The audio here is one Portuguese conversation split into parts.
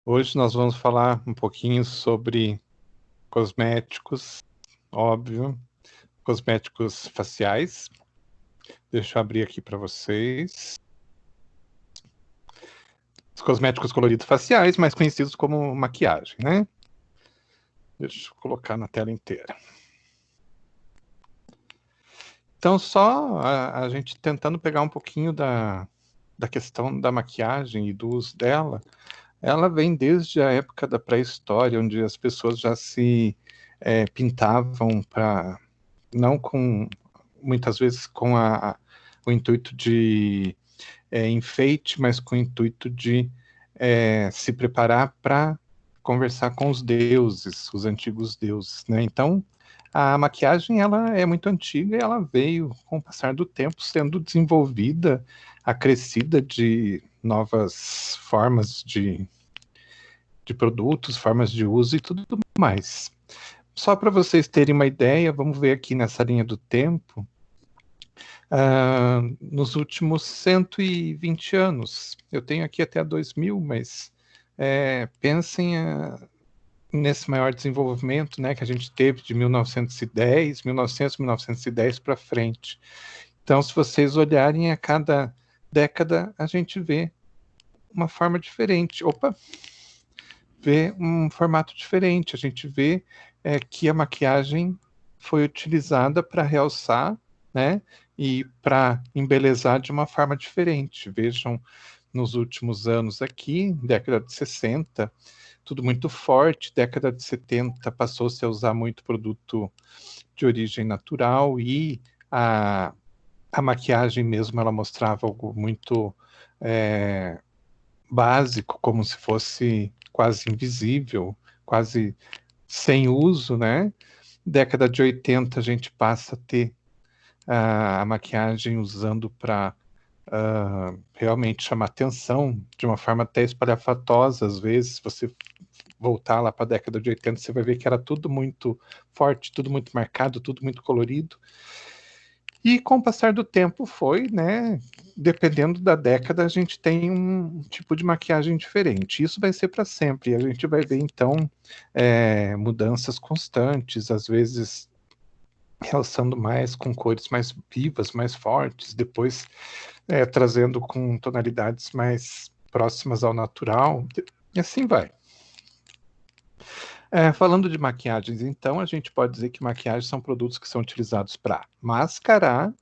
Hoje nós vamos falar um pouquinho sobre cosméticos, óbvio, cosméticos faciais. Deixa eu abrir aqui para vocês. Os cosméticos coloridos faciais, mais conhecidos como maquiagem, né? Deixa eu colocar na tela inteira. Então, só a gente tentando pegar um pouquinho da questão da maquiagem e do uso dela, ela vem desde a época da pré-história, onde as pessoas já se pintavam para não com muitas vezes com o intuito de enfeite, mas com o intuito de se preparar para conversar com os deuses, os antigos deuses, né? Então, a maquiagem ela é muito antiga e ela veio, com o passar do tempo, sendo desenvolvida, acrescida de novas formas de produtos, formas de uso e tudo mais. Só para vocês terem uma ideia, vamos ver aqui nessa linha do tempo, nos últimos 120 anos. Eu tenho aqui até 2000, mas pensem nesse maior desenvolvimento, né, que a gente teve de 1910, 1910 para frente. Então, se vocês olharem a cada década, a gente vê uma forma diferente. Vê um formato diferente. A gente vê que a maquiagem foi utilizada para realçar, né, e para embelezar de uma forma diferente. Vejam, nos últimos anos aqui, década de 60, tudo muito forte, década de 70 passou-se a usar muito produto de origem natural e a maquiagem mesmo, ela mostrava algo muito básico, como se fosse quase invisível, quase sem uso, né? Década de 80 a gente passa a ter a maquiagem usando para realmente chamar atenção de uma forma até espalhafatosa. Às vezes, se você voltar lá para a década de 80, você vai ver que era tudo muito forte, tudo muito marcado, tudo muito colorido. E com o passar do tempo foi, né? Dependendo da década, a gente tem um tipo de maquiagem diferente. Isso vai ser para sempre. E a gente vai ver, então, mudanças constantes, às vezes realçando mais com cores mais vivas, mais fortes, depois trazendo com tonalidades mais próximas ao natural, e assim vai. Falando de maquiagens, então, a gente pode dizer que maquiagens são produtos que são utilizados para mascarar,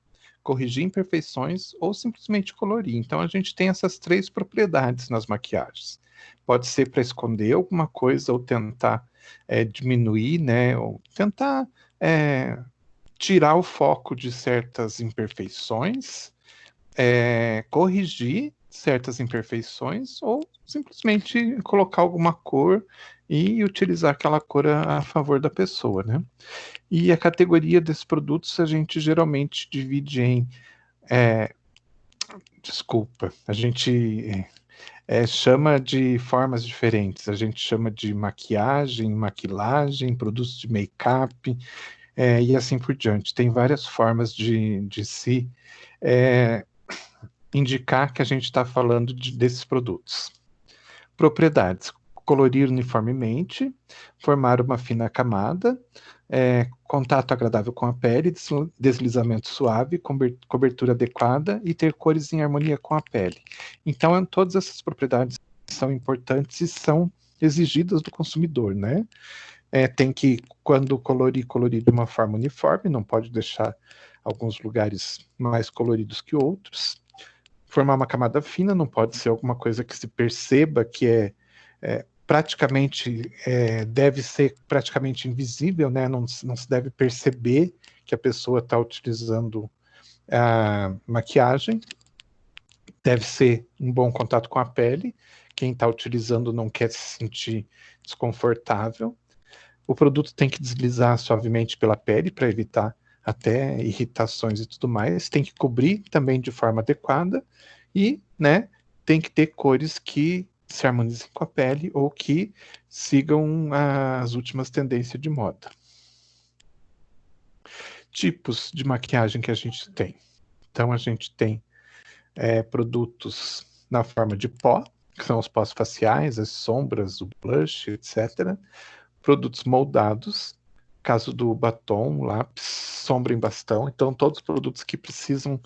corrigir imperfeições ou simplesmente colorir. Então, a gente tem essas três propriedades nas maquiagens. Pode ser para esconder alguma coisa ou tentar diminuir, né, ou tentar tirar o foco de certas imperfeições, corrigir certas imperfeições ou simplesmente colocar alguma cor e utilizar aquela cor a favor da pessoa, né? E a categoria desses produtos a gente geralmente divide em desculpa, a gente chama de formas diferentes. A gente chama de maquiagem, maquilagem, produtos de make-up, e assim por diante. Tem várias formas de se indicar que a gente está falando desses produtos. Propriedades: colorir uniformemente, formar uma fina camada, contato agradável com a pele, deslizamento suave, cobertura adequada e ter cores em harmonia com a pele. Então, todas essas propriedades são importantes e são exigidas do consumidor, né? Tem que, quando colorir de uma forma uniforme, não pode deixar alguns lugares mais coloridos que outros. Formar uma camada fina não pode ser alguma coisa que se perceba que praticamente deve ser praticamente invisível, né? Não se deve perceber que a pessoa está utilizando a maquiagem. Deve ser um bom contato com a pele. Quem está utilizando não quer se sentir desconfortável. O produto tem que deslizar suavemente pela pele para evitar até irritações e tudo mais. Tem que cobrir também de forma adequada e, né, tem que ter cores que se harmonizem com a pele ou que sigam as últimas tendências de moda. Tipos de maquiagem que a gente tem. Então, a gente tem produtos na forma de pó, que são os pós faciais, as sombras, o blush, etc. Produtos moldados, caso do batom, lápis, sombra em bastão. Então, todos os produtos que precisam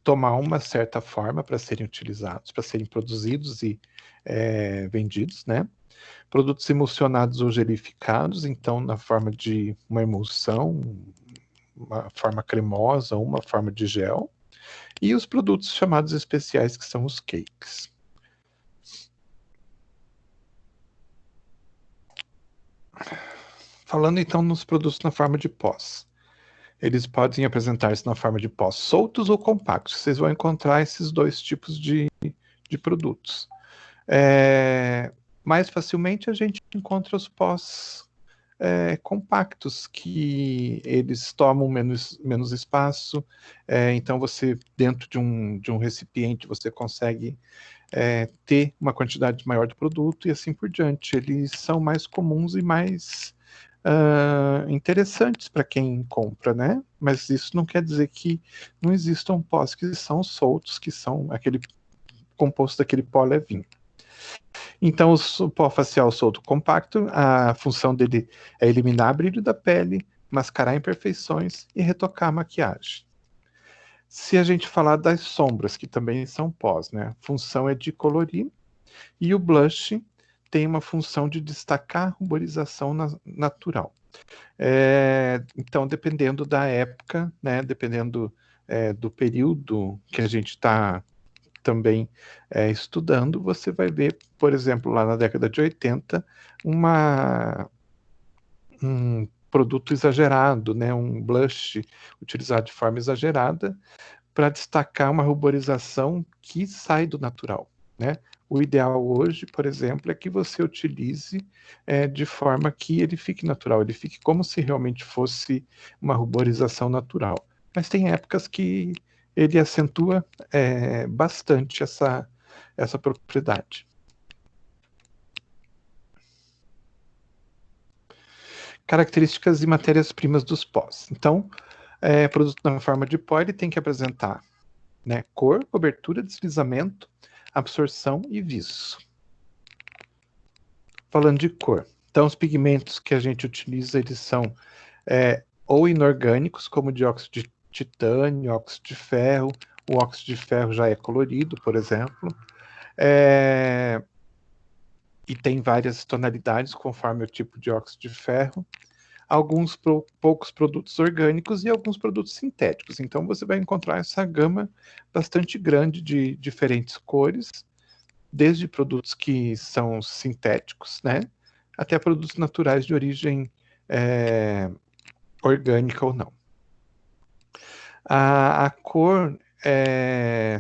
tomar uma certa forma para serem utilizados, para serem produzidos e vendidos, né? Produtos emulsionados ou gelificados, então na forma de uma emulsão, uma forma cremosa ou uma forma de gel. E os produtos chamados especiais, que são os cakes. Falando então nos produtos na forma de pós. Eles podem apresentar-se na forma de pós soltos ou compactos. Vocês vão encontrar esses dois tipos de produtos. Mais facilmente a gente encontra os pós compactos, que eles tomam menos espaço. Então você, dentro de um recipiente, você consegue ter uma quantidade maior de produto e assim por diante. Eles são mais comuns e mais interessantes para quem compra, né? Mas isso não quer dizer que não existam pós que são soltos, que são aquele composto daquele pó levinho. Então, o pó facial solto compacto, a função dele é eliminar brilho da pele, mascarar imperfeições e retocar a maquiagem. Se a gente falar das sombras, que também são pós, né? A função é de colorir, e o blush tem uma função de destacar a ruborização natural. Então, dependendo da época, né, dependendo do período que a gente está também estudando, você vai ver, por exemplo, lá na década de 80, um produto exagerado, né, um blush utilizado de forma exagerada para destacar uma ruborização que sai do natural, né? O ideal hoje, por exemplo, é que você utilize de forma que ele fique natural, ele fique como se realmente fosse uma ruborização natural. Mas tem épocas que ele acentua bastante essa propriedade. Características e matérias-primas dos pós. Então, produto na forma de pó, ele tem que apresentar, né, cor, cobertura, deslizamento, absorção e viço. Falando de cor, então os pigmentos que a gente utiliza, eles são ou inorgânicos, como dióxido de titânio, óxido de ferro. O óxido de ferro já é colorido, por exemplo, e tem várias tonalidades conforme o tipo de óxido de ferro. Alguns poucos produtos orgânicos e alguns produtos sintéticos. Então você vai encontrar essa gama bastante grande de diferentes cores, desde produtos que são sintéticos, né, até produtos naturais de origem orgânica ou não. A cor,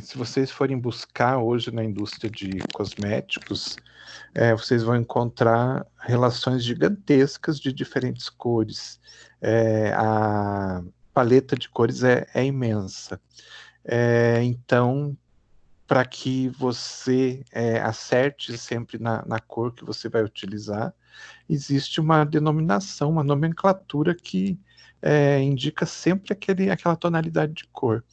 se vocês forem buscar hoje na indústria de cosméticos, vocês vão encontrar relações gigantescas de diferentes cores. A paleta de cores é imensa. Então, para que você acerte sempre na cor que você vai utilizar, existe uma denominação, uma nomenclatura que indica sempre aquela tonalidade de cor.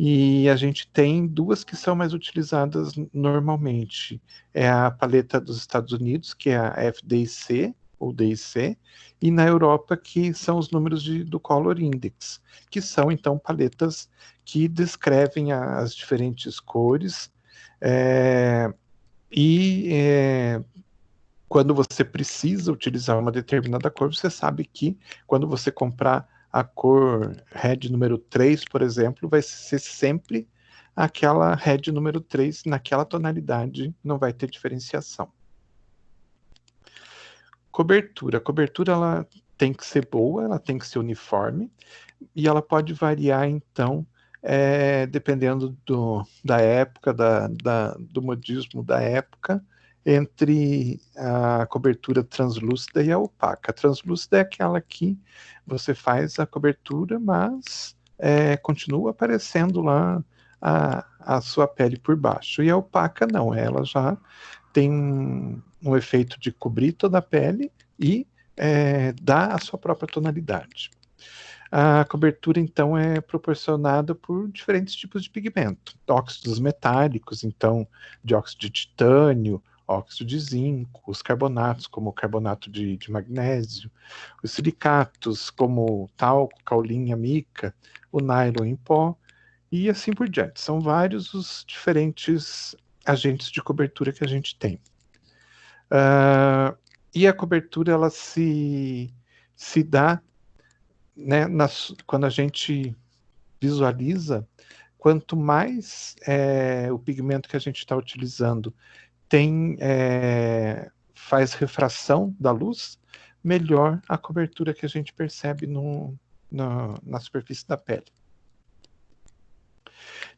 E a gente tem duas que são mais utilizadas normalmente. É a paleta dos Estados Unidos, que é a FDIC, ou DIC, e na Europa, que são os números do Color Index, que são, então, paletas que descrevem as diferentes cores, quando você precisa utilizar uma determinada cor, você sabe que quando você comprar a cor Red número 3, por exemplo, vai ser sempre aquela Red número 3 naquela tonalidade, não vai ter diferenciação. Cobertura. A cobertura ela tem que ser boa, ela tem que ser uniforme, e ela pode variar, então, dependendo da época, do modismo da época, entre a cobertura translúcida e a opaca. A translúcida é aquela que você faz a cobertura, mas continua aparecendo lá a sua pele por baixo. E a opaca não, ela já tem um efeito de cobrir toda a pele e dá a sua própria tonalidade. A cobertura, então, é proporcionada por diferentes tipos de pigmento. Óxidos metálicos, então, dióxido de titânio, óxido de zinco, os carbonatos, como o carbonato de magnésio, os silicatos, como talco, caulim, mica, o nylon em pó, e assim por diante. São vários os diferentes agentes de cobertura que a gente tem. E a cobertura, ela se dá, né, quando a gente visualiza, quanto mais o pigmento que a gente está utilizando faz refração da luz, melhor a cobertura que a gente percebe na superfície da pele.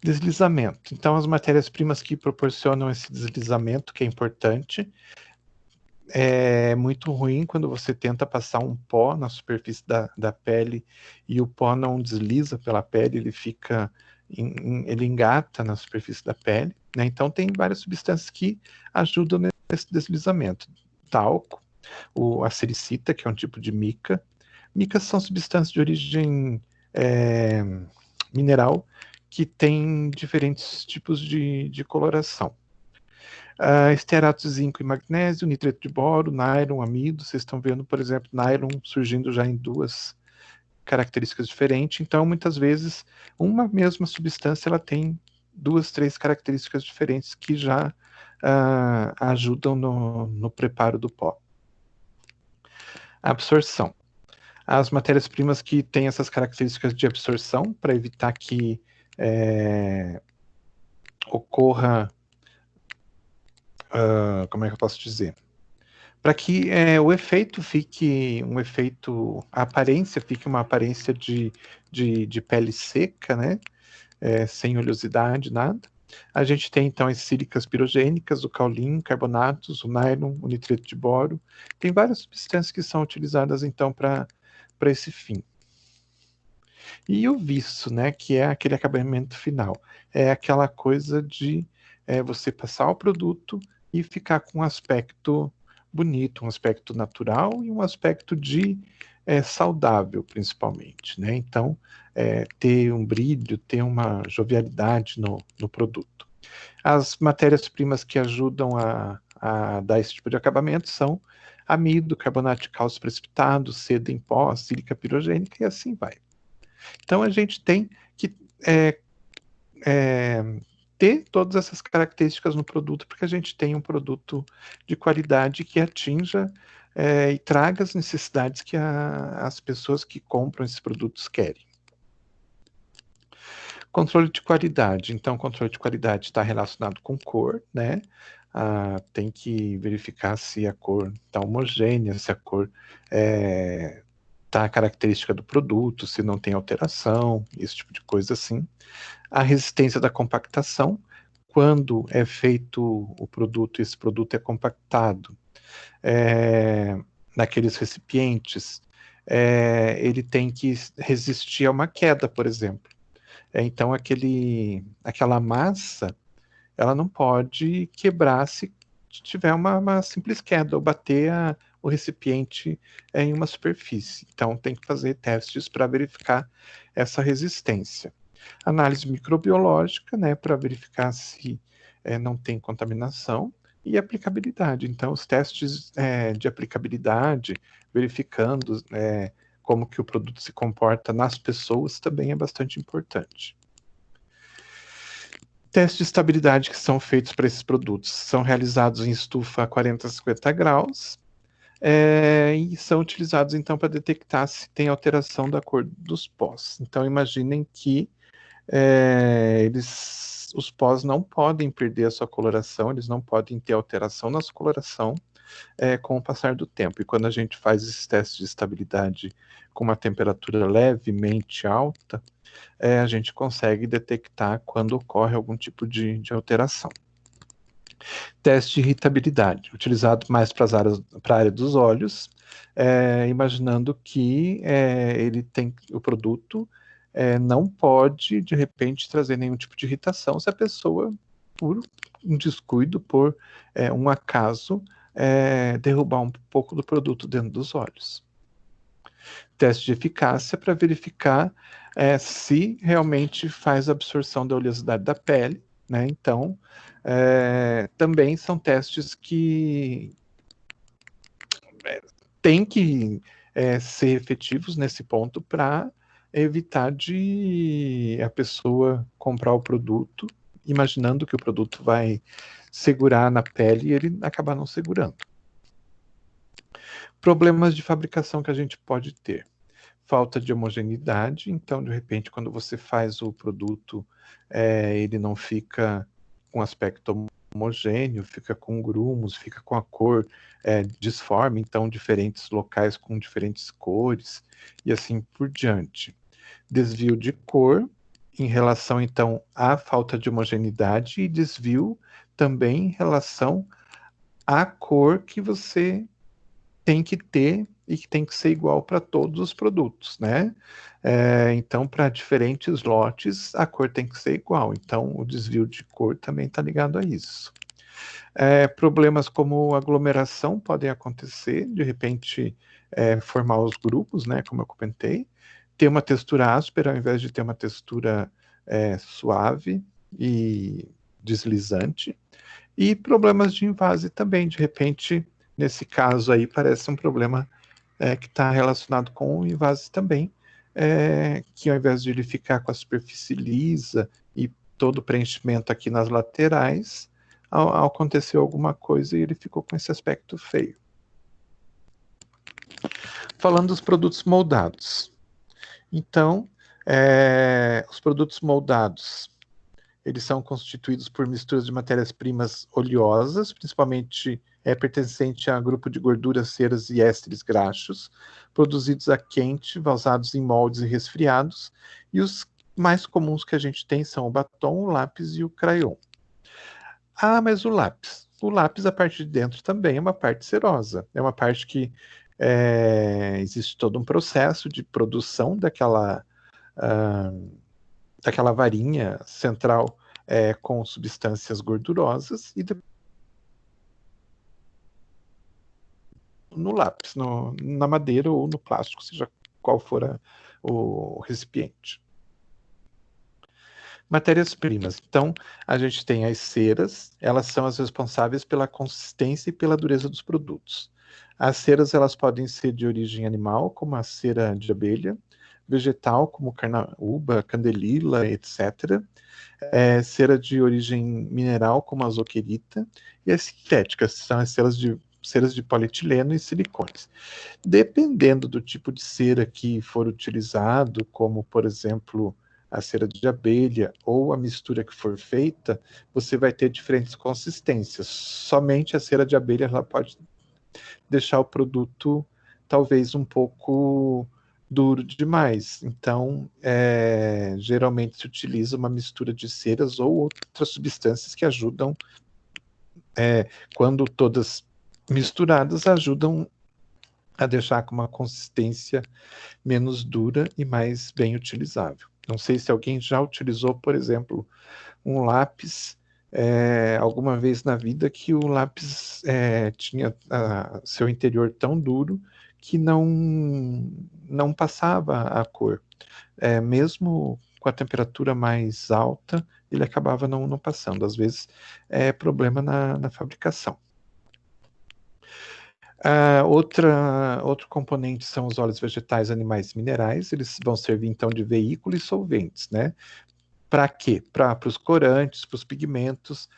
Deslizamento. Então, as matérias-primas que proporcionam esse deslizamento, que é importante, é muito ruim quando você tenta passar um pó na superfície da pele e o pó não desliza pela pele, ele fica, ele engata na superfície da pele, né? Então tem várias substâncias que ajudam nesse deslizamento. Talco, a sericita, que é um tipo de mica. Micas são substâncias de origem mineral que tem diferentes tipos de coloração. Estearato de zinco e magnésio, nitrito de boro, nylon, amido. Vocês estão vendo, por exemplo, nylon surgindo já em duas características diferentes. Então, muitas vezes, uma mesma substância ela tem duas, três características diferentes que já ajudam no preparo do pó. Absorção. As matérias-primas que têm essas características de absorção, para evitar que ocorra, como é que eu posso dizer? Para que o efeito fique a aparência fique uma aparência de pele seca, né? Sem oleosidade, nada. A gente tem, então, as sílicas pirogênicas, o caulim, carbonatos, o nylon, o nitrito de boro. Tem várias substâncias que são utilizadas, então, para esse fim. E o viço, né, que é aquele acabamento final. É aquela coisa de você passar o produto e ficar com um aspecto bonito, um aspecto natural e um aspecto saudável, principalmente, né? Então, ter um brilho, ter uma jovialidade no produto. As matérias-primas que ajudam a dar esse tipo de acabamento são amido, carbonato de cálcio precipitado, seda em pó, sílica pirogênica e assim vai. Então, a gente tem que ter todas essas características no produto para que a gente tenha um produto de qualidade que atinja e traga as necessidades que as pessoas que compram esses produtos querem. Controle de qualidade. Então, controle de qualidade está relacionado com cor, né? Tem que verificar se a cor está homogênea, se a cor está a característica do produto, se não tem alteração, esse tipo de coisa assim. A resistência da compactação, quando é feito o produto, esse produto é compactado naqueles recipientes, ele tem que resistir a uma queda, por exemplo. Então, aquela massa, ela não pode quebrar se tiver uma simples queda ou bater o recipiente em uma superfície. Então, tem que fazer testes para verificar essa resistência. Análise microbiológica, né, para verificar se não tem contaminação, e aplicabilidade. Então, os testes de aplicabilidade, verificando como que o produto se comporta nas pessoas, também é bastante importante. Testes de estabilidade que são feitos para esses produtos são realizados em estufa a 40 a 50 graus, e são utilizados, então, para detectar se tem alteração da cor dos pós. Então, imaginem que os pós não podem perder a sua coloração, eles não podem ter alteração na sua coloração com o passar do tempo. E quando a gente faz esses testes de estabilidade com uma temperatura levemente alta, a gente consegue detectar quando ocorre algum tipo de alteração. Teste de irritabilidade, utilizado mais para a área dos olhos, imaginando que o produto não pode, de repente, trazer nenhum tipo de irritação se a pessoa, por um descuido, por um acaso, derrubar um pouco do produto dentro dos olhos. Teste de eficácia para verificar se realmente faz absorção da oleosidade da pele, né? Então, também são testes que têm que ser efetivos nesse ponto para evitar de a pessoa comprar o produto imaginando que o produto vai segurar na pele e ele acabar não segurando. Problemas de fabricação que a gente pode ter. Falta de homogeneidade, então, de repente, quando você faz o produto, ele não fica com aspecto homogêneo, fica com grumos, fica com a cor disforme, então, diferentes locais com diferentes cores, e assim por diante. Desvio de cor, em relação, então, à falta de homogeneidade, e desvio também em relação à cor que você tem que ter e que tem que ser igual para todos os produtos, né? Então, para diferentes lotes, a cor tem que ser igual. Então, o desvio de cor também está ligado a isso. Problemas como aglomeração podem acontecer, de repente, formar os grupos, né? Como eu comentei. Ter uma textura áspera ao invés de ter uma textura suave e deslizante. E problemas de invase também, de repente, nesse caso aí, parece um problema que está relacionado com o invase também, que ao invés de ele ficar com a superfície lisa e todo o preenchimento aqui nas laterais, aconteceu alguma coisa e ele ficou com esse aspecto feio. Falando dos produtos moldados. Então, os produtos moldados, eles são constituídos por misturas de matérias-primas oleosas, principalmente pertencente a grupo de gorduras, ceras e ésteres graxos, produzidos a quente, vazados em moldes e resfriados, e os mais comuns que a gente tem são o batom, o lápis e o crayon. Ah, mas o lápis. O lápis, a parte de dentro também é uma parte cerosa. É uma parte que existe todo um processo de produção daquela varinha central com substâncias gordurosas e no lápis, na madeira ou no plástico, seja qual for o recipiente. Matérias-primas. Então, a gente tem as ceras, elas são as responsáveis pela consistência e pela dureza dos produtos. As ceras, elas podem ser de origem animal, como a cera de abelha, vegetal, como carnaúba, candelila, etc. Cera de origem mineral, como a zoquerita, e as sintéticas, são as ceras de polietileno e silicones. Dependendo do tipo de cera que for utilizado, como, por exemplo, a cera de abelha ou a mistura que for feita, você vai ter diferentes consistências. Somente a cera de abelha ela pode deixar o produto talvez um pouco duro demais. Então, geralmente se utiliza uma mistura de ceras ou outras substâncias que ajudam, quando todas misturadas, ajudam a deixar com uma consistência menos dura e mais bem utilizável. Não sei se alguém já utilizou, por exemplo, um lápis alguma vez na vida que o lápis tinha seu interior tão duro que não passava a cor. Mesmo com a temperatura mais alta, ele acabava não passando. Às vezes é problema na fabricação. Outro componente são os óleos vegetais, animais e minerais. Eles vão servir então de veículo e solventes, né? Para quê? Para os corantes, para os pigmentos,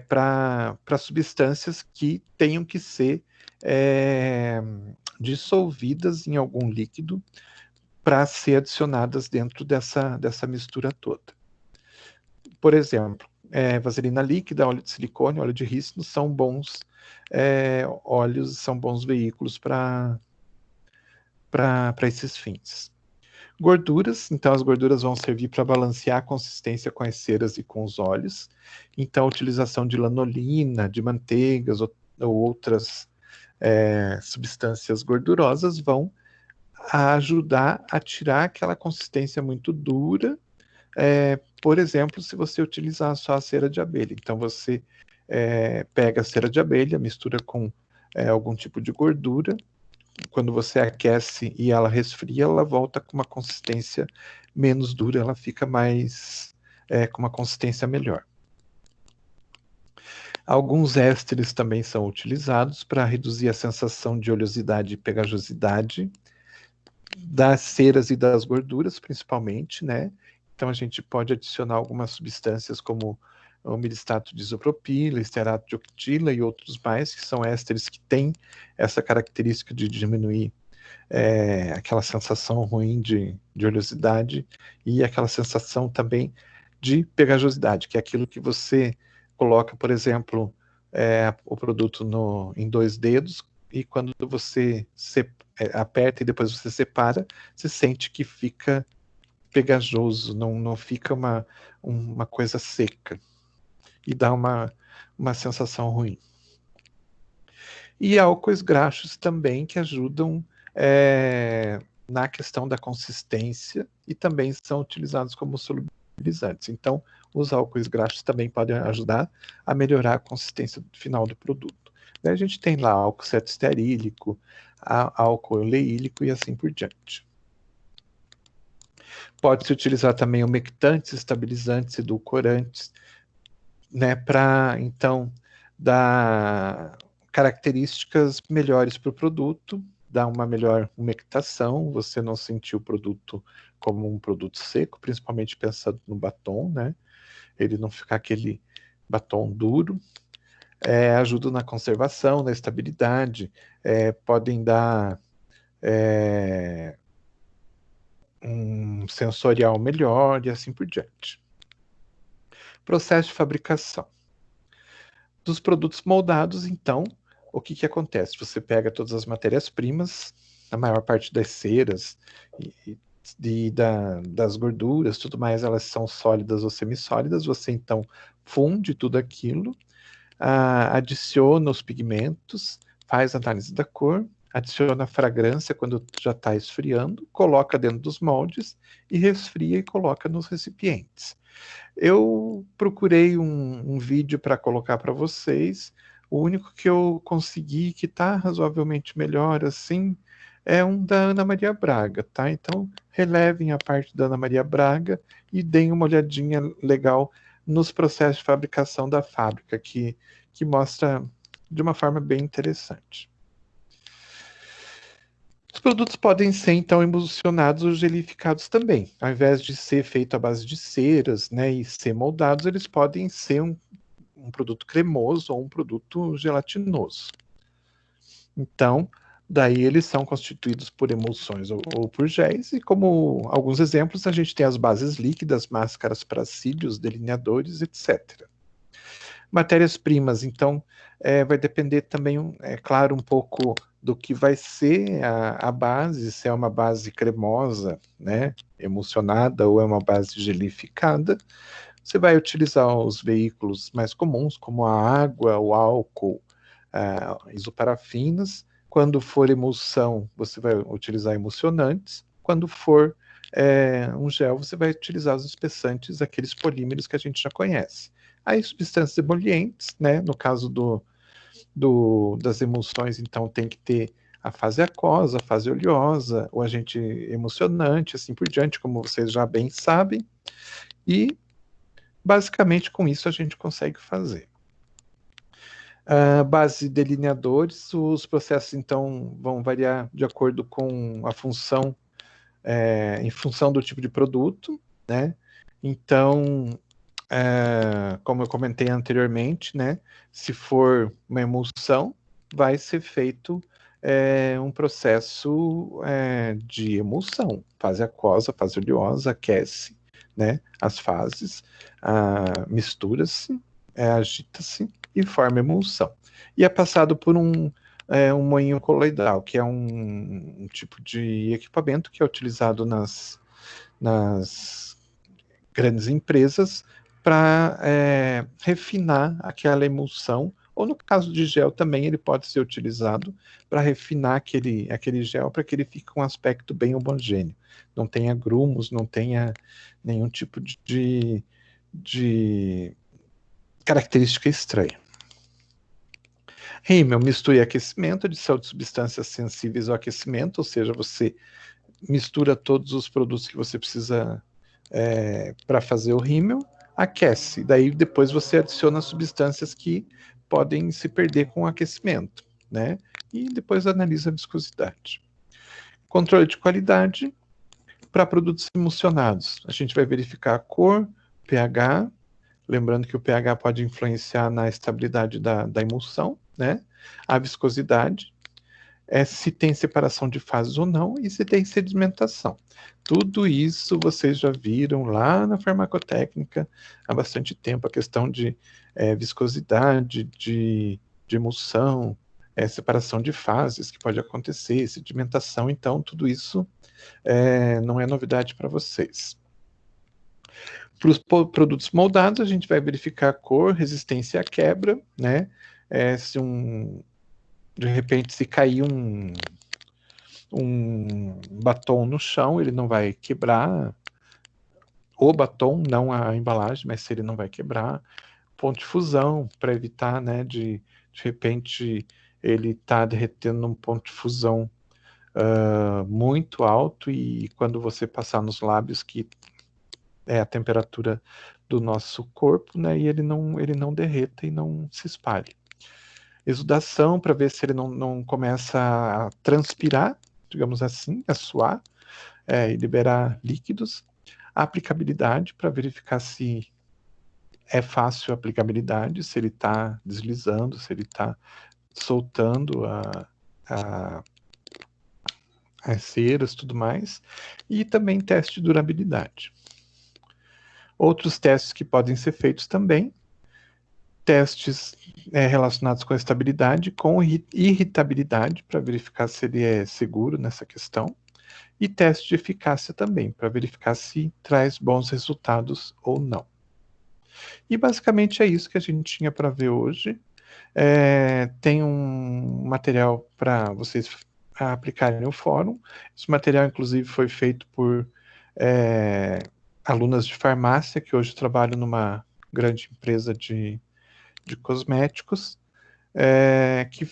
para substâncias que tenham que ser dissolvidas em algum líquido para ser adicionadas dentro dessa mistura toda. Por exemplo, vaselina líquida, óleo de silicone, óleo de rícino são bons óleos, são bons veículos para esses fins. Gorduras, então as gorduras vão servir para balancear a consistência com as ceras e com os óleos. Então a utilização de lanolina, de manteigas ou outras substâncias gordurosas vão ajudar a tirar aquela consistência muito dura. Por exemplo, se você utilizar só a cera de abelha. Então você pega a cera de abelha, mistura com algum tipo de gordura, quando você aquece e ela resfria, ela volta com uma consistência menos dura, ela fica mais com uma consistência melhor. Alguns ésteres também são utilizados para reduzir a sensação de oleosidade e pegajosidade das ceras e das gorduras, principalmente, né? Então a gente pode adicionar algumas substâncias como o miristato de isopropila, estearato de octila e outros mais, que são ésteres que têm essa característica de diminuir aquela sensação ruim de oleosidade e aquela sensação também de pegajosidade, que é aquilo que você coloca, por exemplo, o produto em 2 dedos e quando você aperta e depois você separa, você sente que fica pegajoso, não fica uma coisa seca e dá uma sensação ruim. E álcoois graxos também que ajudam na questão da consistência e também são utilizados como solubilizantes. Então, os álcoois graxos também podem ajudar a melhorar a consistência final do produto. Daí a gente tem lá álcool cetoestearílico, álcool oleílico e assim por diante. Pode-se utilizar também umectantes, estabilizantes, edulcorantes, né, para, então, dar características melhores para o produto, dar uma melhor umectação, você não sentir o produto como um produto seco, principalmente pensando no batom, né? Ele não ficar aquele batom duro. Ajuda na conservação, na estabilidade, podem dar um sensorial melhor e assim por diante. Processo de fabricação. Dos produtos moldados, então, o que acontece? Você pega todas as matérias-primas, a maior parte das ceras das gorduras, tudo mais, elas são sólidas ou semissólidas, você então funde tudo aquilo, adiciona os pigmentos, faz a análise da cor, adiciona a fragrância quando já está esfriando, coloca dentro dos moldes e resfria e coloca nos recipientes. Eu procurei um vídeo para colocar para vocês. O único que eu consegui que está razoavelmente melhor assim é um da Ana Maria Braga, tá? Então relevem a parte da Ana Maria Braga e deem uma olhadinha legal nos processos de fabricação da fábrica, que mostra de uma forma bem interessante. Os produtos podem ser, então, emulsionados ou gelificados também. Ao invés de ser feito à base de ceras, né, e ser moldados, eles podem ser um produto cremoso ou um produto gelatinoso. Então, daí eles são constituídos por emulsões ou por géis, e como alguns exemplos, a gente tem as bases líquidas, máscaras para cílios, delineadores, etc. Matérias-primas, então, vai depender também, claro, um pouco do que vai ser a base, se é uma base cremosa, né, emulsionada, ou é uma base gelificada. Você vai utilizar os veículos mais comuns, como a água, o álcool, isoparafinas. Quando for emulsão, você vai utilizar emulsionantes. Quando for um gel, você vai utilizar os espessantes, aqueles polímeros que a gente já conhece. Aí, substâncias emolientes, né, no caso das emulsões, então tem que ter a fase aquosa, a fase oleosa, o agente emulsionante, assim por diante, como vocês já bem sabem. E, basicamente, com isso a gente consegue fazer. Base delineadores, os processos, então, vão variar de acordo com a função, em função do tipo de produto, né? Então, como eu comentei anteriormente, né, se for uma emulsão, vai ser feito um processo de emulsão, fase aquosa, fase oleosa, aquece, né, as fases, mistura-se, agita-se e forma emulsão. E é passado por um moinho coloidal, que é um tipo de equipamento que é utilizado nas grandes empresas para refinar aquela emulsão, ou no caso de gel também ele pode ser utilizado para refinar aquele gel para que ele fique com um aspecto bem homogêneo, não tenha grumos, não tenha nenhum tipo de característica estranha. Rímel, mistura e aquecimento, adição de substâncias sensíveis ao aquecimento, ou seja, você mistura todos os produtos que você precisa para fazer o rímel, aquece, daí depois você adiciona substâncias que podem se perder com o aquecimento, né? E depois analisa a viscosidade. Controle de qualidade para produtos emulsionados. A gente vai verificar a cor, pH, lembrando que o pH pode influenciar na estabilidade da emulsão, né? A viscosidade, se tem separação de fases ou não e se tem sedimentação. Tudo isso vocês já viram lá na farmacotécnica há bastante tempo, a questão de viscosidade, de emulsão, separação de fases que pode acontecer, sedimentação, então tudo isso não é novidade para vocês. Para os produtos moldados, a gente vai verificar a cor, resistência à quebra, né? Se de repente, se cair um batom no chão, ele não vai quebrar. O batom, não a embalagem, mas se ele não vai quebrar. Ponto de fusão, para evitar, né, de repente, ele está derretendo num ponto de fusão muito alto e quando você passar nos lábios, que é a temperatura do nosso corpo, né, e ele não derreta e não se espalhe. Exudação, para ver se ele não começa a transpirar, digamos assim, a suar, e liberar líquidos. A aplicabilidade, para verificar se é fácil a aplicabilidade, se ele está deslizando, se ele está soltando as ceras e tudo mais. E também teste de durabilidade. Outros testes que podem ser feitos também, testes relacionados com a estabilidade, com irritabilidade, para verificar se ele é seguro nessa questão, e teste de eficácia também, para verificar se traz bons resultados ou não. E basicamente é isso que a gente tinha para ver hoje. Tem um material para vocês aplicarem no fórum. Esse material, inclusive, foi feito por alunas de farmácia, que hoje trabalham numa grande empresa de cosméticos, que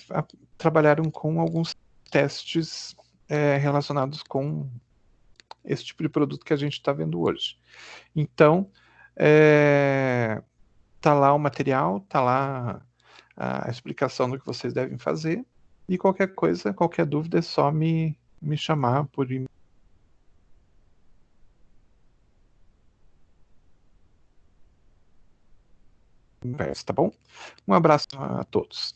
trabalharam com alguns testes relacionados com esse tipo de produto que a gente está vendo hoje. Então, tá lá o material, tá lá a explicação do que vocês devem fazer, e qualquer coisa, qualquer dúvida é só me chamar por e-mail, tá bom? Um abraço a todos.